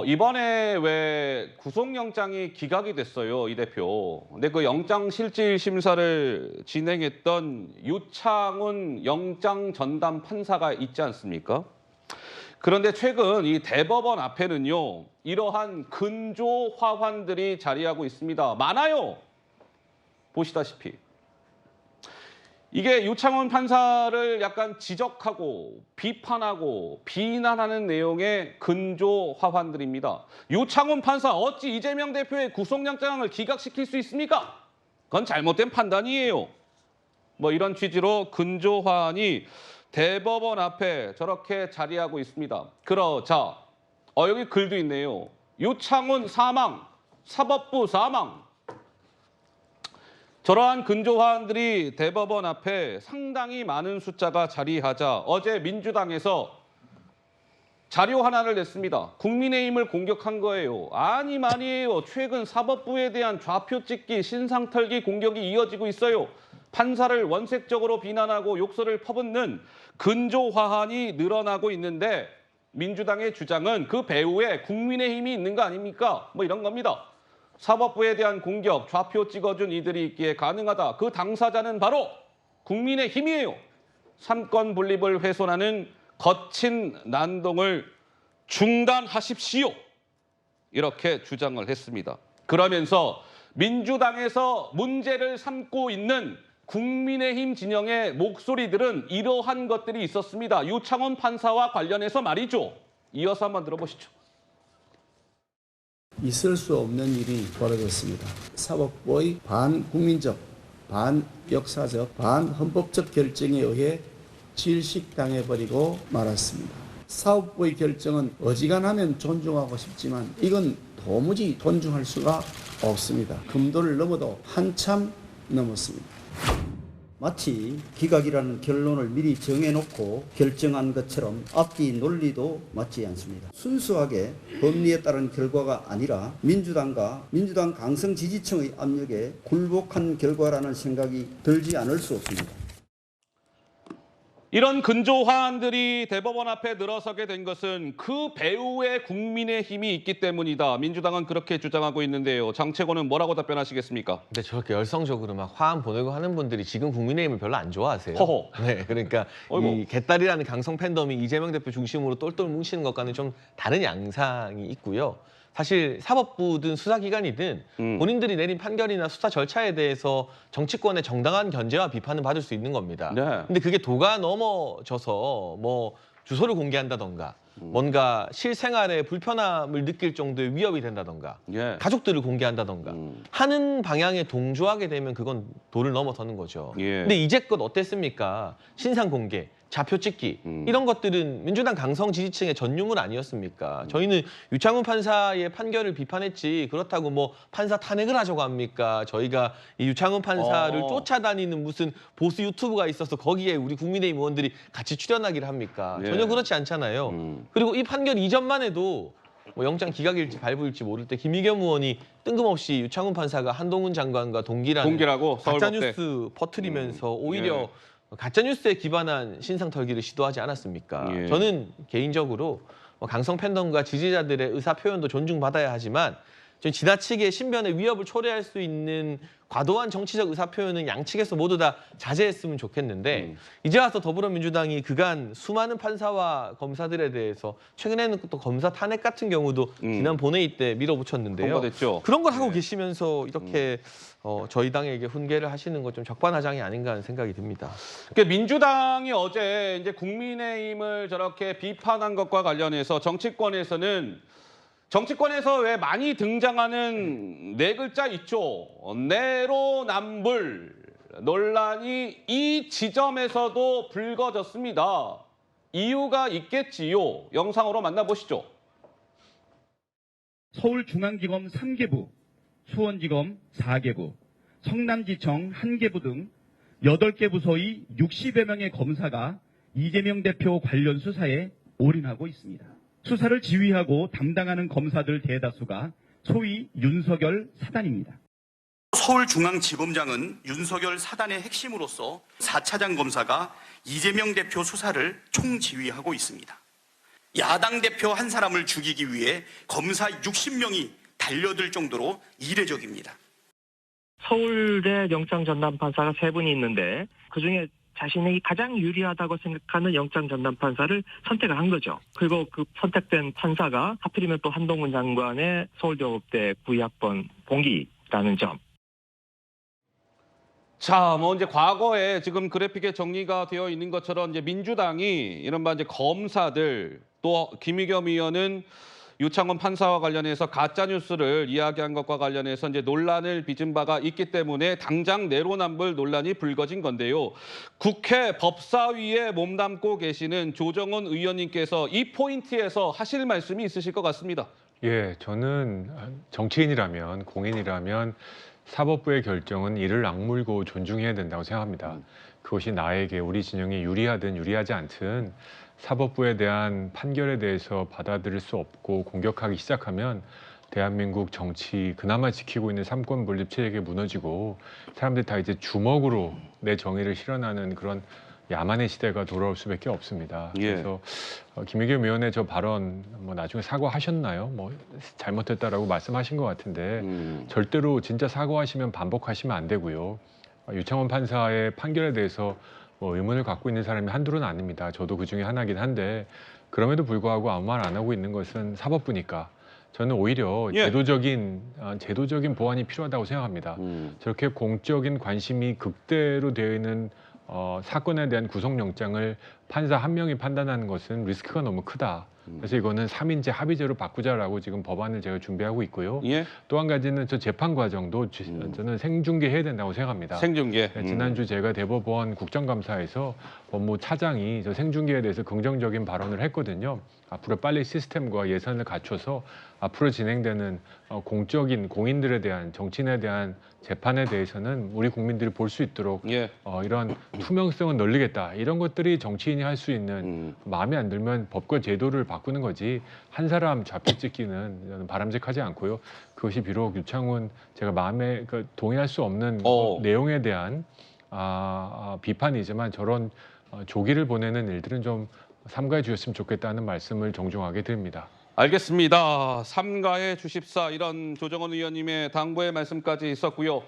이번에 왜 구속영장이 기각이 됐어요, 이 대표. 근데 그 영장 실질 심사를 진행했던 유창훈 영장 전담 판사가 있지 않습니까? 그런데 최근 이 대법원 앞에는요, 이러한 근조 화환들이 자리하고 있습니다. 많아요. 보시다시피. 이게 유창훈 판사를 약간 지적하고 비판하고 비난하는 내용의 근조 화환들입니다. 유창훈 판사 어찌 이재명 대표의 구속영장을 기각시킬 수 있습니까? 그건 잘못된 판단이에요. 뭐 이런 취지로 근조 화환이 대법원 앞에 저렇게 자리하고 있습니다. 그러자 여기 글도 있네요. 유창훈 사망, 사법부 사망. 저러한 근조화환들이 대법원 앞에 상당히 많은 숫자가 자리하자 어제 민주당에서 자료 하나를 냈습니다. 국민의힘을 공격한 거예요. 아니에요. 최근 사법부에 대한 좌표 찍기, 신상 털기 공격이 이어지고 있어요. 판사를 원색적으로 비난하고 욕설을 퍼붓는 근조화환이 늘어나고 있는데 민주당의 주장은 그 배후에 국민의힘이 있는 거 아닙니까? 뭐 이런 겁니다. 사법부에 대한 공격, 좌표 찍어준 이들이 있기에 가능하다. 그 당사자는 바로 국민의힘이에요. 삼권 분립을 훼손하는 거친 난동을 중단하십시오. 이렇게 주장을 했습니다. 그러면서 민주당에서 문제를 삼고 있는 국민의힘 진영의 목소리들은 이러한 것들이 있었습니다. 유창훈 판사와 관련해서 말이죠. 이어서 한번 들어보시죠. 있을 수 없는 일이 벌어졌습니다. 사법부의 반국민적, 반역사적, 반헌법적 결정에 의해 질식당해버리고 말았습니다. 사법부의 결정은 어지간하면 존중하고 싶지만 이건 도무지 존중할 수가 없습니다. 금도를 넘어도 한참 넘었습니다. 마치 기각이라는 결론을 미리 정해놓고 결정한 것처럼 앞뒤 논리도 맞지 않습니다. 순수하게 법리에 따른 결과가 아니라 민주당 강성 지지층의 압력에 굴복한 결과라는 생각이 들지 않을 수 없습니다. 이런 근조화환들이 대법원 앞에 늘어서게 된 것은 그 배후에 국민의힘이 있기 때문이다. 민주당은 그렇게 주장하고 있는데요. 장채권은 뭐라고 답변하시겠습니까? 근데 저렇게 열성적으로 막 화환 보내고 하는 분들이 지금 국민의힘을 별로 안 좋아하세요. 허허. 네, 그러니까 이 개딸이라는 강성 팬덤이 이재명 대표 중심으로 똘똘 뭉치는 것과는 좀 다른 양상이 있고요. 사실 사법부든 수사기관이든 본인들이 내린 판결이나 수사 절차에 대해서 정치권의 정당한 견제와 비판을 받을 수 있는 겁니다. 네. 근데 그게 도가 넘어져서 뭐 주소를 공개한다던가 뭔가 실생활에 불편함을 느낄 정도의 위협이 된다던가 예. 가족들을 공개한다던가 하는 방향에 동조하게 되면 그건 도를 넘어서는 거죠. 예. 근데 이제껏 어땠습니까? 신상 공개, 좌표 찍기 이런 것들은 민주당 강성 지지층의 전유물 아니었습니까? 저희는 유창훈 판사의 판결을 비판했지 그렇다고 뭐 판사 탄핵을 하자고 합니까? 저희가 이 유창훈 판사를 쫓아다니는 무슨 보수 유튜브가 있어서 거기에 우리 국민의힘 의원들이 같이 출연하기를 합니까? 예. 전혀 그렇지 않잖아요. 그리고 이 판결 이전만 해도 뭐 영장 기각일지 발부일지 모를 때 김의겸 의원이 뜬금없이 유창훈 판사가 한동훈 장관과 동기라고 가짜뉴스 퍼뜨리면서 오히려 가짜뉴스에 기반한 신상 털기를 시도하지 않았습니까? 예. 저는 개인적으로 강성 팬덤과 지지자들의 의사 표현도 존중받아야 하지만 좀 지나치게 신변의 위협을 초래할 수 있는 과도한 정치적 의사 표현은 양측에서 모두 다 자제했으면 좋겠는데 이제 와서 더불어민주당이 그간 수많은 판사와 검사들에 대해서 최근에는 또 검사 탄핵 같은 경우도 지난 본회의 때 밀어붙였는데요. 통과됐죠. 그런 걸 하고 계시면서 이렇게 저희 당에게 훈계를 하시는 건 좀 적반하장이 아닌가 하는 생각이 듭니다. 그러니까 민주당이 어제 이제 국민의힘을 저렇게 비판한 것과 관련해서 정치권에서 왜 많이 등장하는 네 글자 있죠. 내로남불 논란이 이 지점에서도 불거졌습니다. 이유가 있겠지요. 영상으로 만나보시죠. 서울중앙지검 3개부, 수원지검 4개부, 성남지청 1개부 등 8개 부서의 60여 명의 검사가 이재명 대표 관련 수사에 올인하고 있습니다. 수사를 지휘하고 담당하는 검사들 대다수가 소위 윤석열 사단입니다. 서울중앙지검장은 윤석열 사단의 핵심으로서 4차장 검사가 이재명 대표 수사를 총지휘하고 있습니다. 야당 대표 한 사람을 죽이기 위해 검사 60명이 달려들 정도로 이례적입니다. 서울대 영장 전담 판사가 3분이 있는데 그중에 자신이 가장 유리하다고 생각하는 영장 전담 판사를 선택을 한 거죠. 그리고 그 선택된 판사가 하필이면 또 한동훈 장관의 서울대법대 92학번 동기라는 점. 자, 뭐 이제 과거에 지금 그래픽에 정리가 되어 있는 것처럼 이제 민주당이 이른바 이제 검사들 또 김의겸 의원은 유창훈 판사와 관련해서 가짜 뉴스를 이야기한 것과 관련해서 이제 논란을 빚은 바가 있기 때문에 당장 내로남불 논란이 불거진 건데요. 국회 법사위에 몸담고 계시는 조정훈 의원님께서 이 포인트에서 하실 말씀이 있으실 것 같습니다. 예, 저는 정치인이라면 공인이라면 사법부의 결정은 이를 악물고 존중해야 된다고 생각합니다. 그것이 나에게 우리 진영이 유리하든 유리하지 않든 사법부에 대한 판결에 대해서 받아들일 수 없고 공격하기 시작하면 대한민국 정치 그나마 지키고 있는 삼권 분립 체제가 무너지고 사람들이 다 이제 주먹으로 내 정의를 실현하는 그런 야만의 시대가 돌아올 수밖에 없습니다. 예. 그래서 김의겸 의원의 저 발언 뭐 나중에 사과하셨나요? 뭐 잘못했다라고 말씀하신 것 같은데 절대로 진짜 사과하시면 반복하시면 안 되고요. 유창훈 판사의 판결에 대해서 뭐 의문을 갖고 있는 사람이 한둘은 아닙니다. 저도 그 중에 하나긴 한데 그럼에도 불구하고 아무 말 안 하고 있는 것은 사법부니까 저는 오히려 예. 제도적인 보완이 필요하다고 생각합니다. 저렇게 공적인 관심이 극대로 되어 있는 사건에 대한 구속영장을 판사 한 명이 판단하는 것은 리스크가 너무 크다. 그래서 이거는 3인제 합의제로 바꾸자라고 지금 법안을 제가 준비하고 있고요. 예. 또 한 가지는 저 재판 과정도 저는 생중계해야 된다고 생각합니다. 생중계. 네, 지난주 제가 대법원 국정감사에서 법무차장이 저 생중계에 대해서 긍정적인 발언을 했거든요. 앞으로 빨리 시스템과 예산을 갖춰서 앞으로 진행되는 공적인 공인들에 대한 정치인에 대한 재판에 대해서는 우리 국민들이 볼 수 있도록 예. 이런 투명성을 늘리겠다. 이런 것들이 정치인이 할 수 있는 마음에 안 들면 법과 제도를 바꾸는 거지 한 사람 좌표 찍기는 저는 바람직하지 않고요. 그것이 비록 유창훈 제가 마음에 동의할 수 없는 내용에 대한 비판이지만 저런 조기를 보내는 일들은 좀 삼가해 주셨으면 좋겠다는 말씀을 정중하게 드립니다. 알겠습니다. 삼가해 주십사 이런 조정원 의원님의 당부의 말씀까지 있었고요.